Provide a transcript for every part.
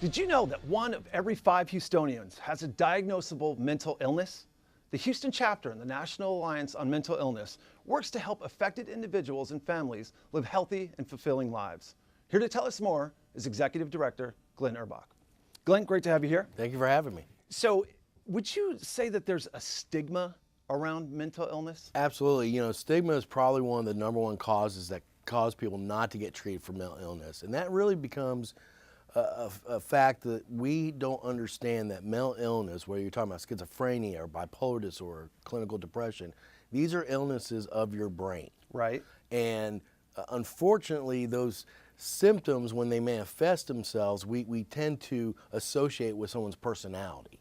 Did you know that 1 of every 5 Houstonians has a diagnosable mental illness? The Houston chapter in the National Alliance on Mental Illness works to help affected individuals and families live healthy and fulfilling lives. Here to tell us more is Executive Director Glenn Urbach. Glenn, great to have you here. Thank you for having me. So, would you say that there's a stigma around mental illness? Absolutely. You know, stigma is probably one of the #1 causes that cause people not to get treated for mental illness. And that really becomes a fact that we don't understand that mental illness, whether you're talking about schizophrenia or bipolar disorder, clinical depression, these are illnesses of your brain. Right. And unfortunately, those symptoms, when they manifest themselves, we tend to associate with someone's personality.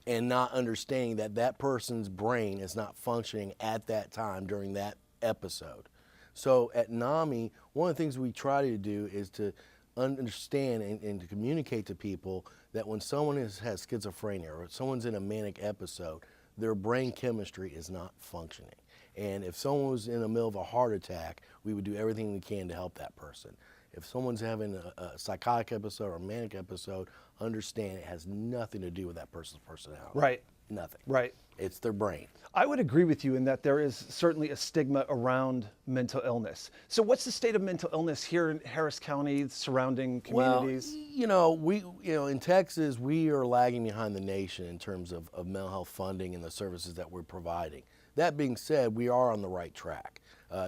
And not understanding that that person's brain is not functioning at that time during that episode. So at NAMIgh, one of the things we try to do is to understand and to communicate to people that when someone has schizophrenia or someone's in a manic episode, their brain chemistry is not functioning. And if someone was in the middle of a heart attack, we would do everything we can to help that person. If someone's having a psychotic episode or a manic episode, understand it has nothing to do with that person's personality. Right. Nothing. Right. It's their brain. I would agree with you in that there is certainly a stigma around mental illness. So what's the state of mental illness here in Harris County, surrounding communities? Well, in Texas, we are lagging behind the nation in terms of mental health funding and the services that we're providing. That being said, we are on the right track.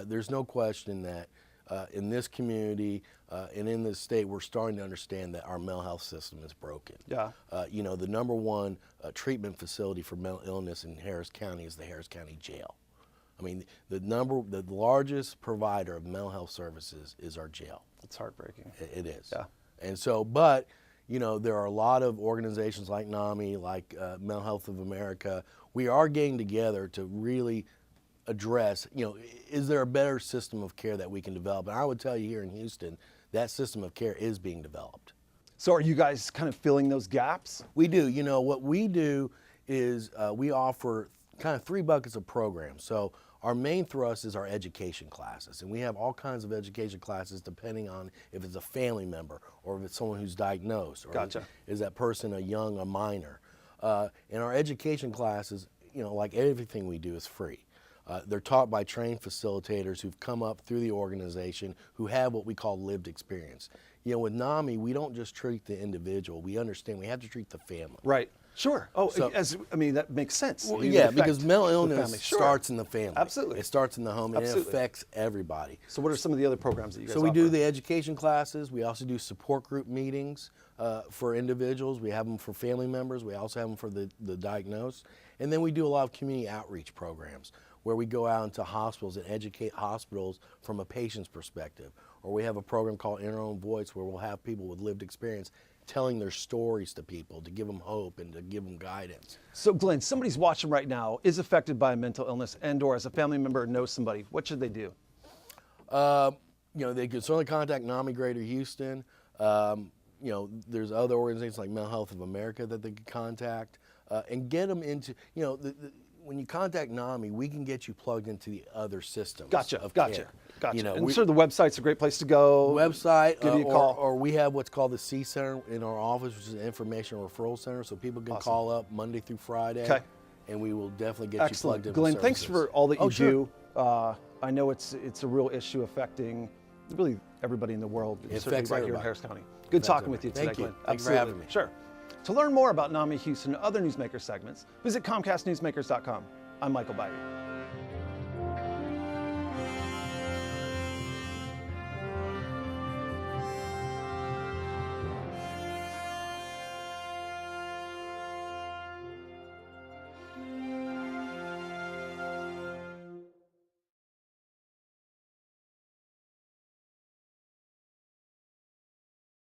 There's no question that in this community and in this state, we're starting to understand that our mental health system is broken. Yeah. The #1 treatment facility for mental illness in Harris County is the Harris County Jail. I mean, the largest provider of mental health services is our jail. It's heartbreaking. It is. Yeah. And so, but, there are a lot of organizations like NAMIgh, like Mental Health of America. We are getting together to really address, is there a better system of care that we can develop? And I would tell you here in Houston, that system of care is being developed. So are you guys kind of filling those gaps? We do. What we do is we offer kind of 3 buckets of programs. So our main thrust is our education classes, and we have all kinds of education classes depending on if it's a family member or if it's someone who's diagnosed, or Gotcha. is that person a minor. And our education classes, like everything we do, is free. They're taught by trained facilitators who've come up through the organization who have what we call lived experience. With NAMIgh, we don't just treat the individual. We understand we have to treat the family. Right. Sure. Oh, So- that makes sense. Well, You yeah, affect because mental the illness family. Sure. starts in the family. Absolutely. It starts in the home, and Absolutely. it affects everybody. So what are some of the other programs that you guys So we do offer? the education classes. We also do support group meetings for individuals. We have them for family members. We also have them for the diagnosed. And then we do a lot of community outreach programs where we go out into hospitals and educate hospitals from a patient's perspective. Or we have a program called In Our Own Voice where we'll have people with lived experience telling their stories to people to give them hope and to give them guidance. So Glenn, somebody's watching right now, is affected by a mental illness and or as a family member knows somebody. What should they do? They can certainly contact NAMIgh Greater Houston. There's other organizations like Mental Health of America that they could contact and get them into, when you contact NAMIgh, we can get you plugged into the other systems of care. Gotcha. And sure, the website's a great place to go. Website, give you a call. Or we have what's called the C Center in our office, which is an information referral center, so people can call up Monday through Friday. Okay. And we will definitely get Excellent. you plugged into Glenn, thanks services. for all that you Sure. do. I know it's a real issue affecting really everybody in the world, It certainly affects right here in everybody. Harris County. Good talking with you today, Thank you. Glenn. Thanks for Absolutely. having me. Sure. To learn more about NAMIgh Houston and other Newsmakers segments, visit ComcastNewsmakers.com. I'm Michael Biden.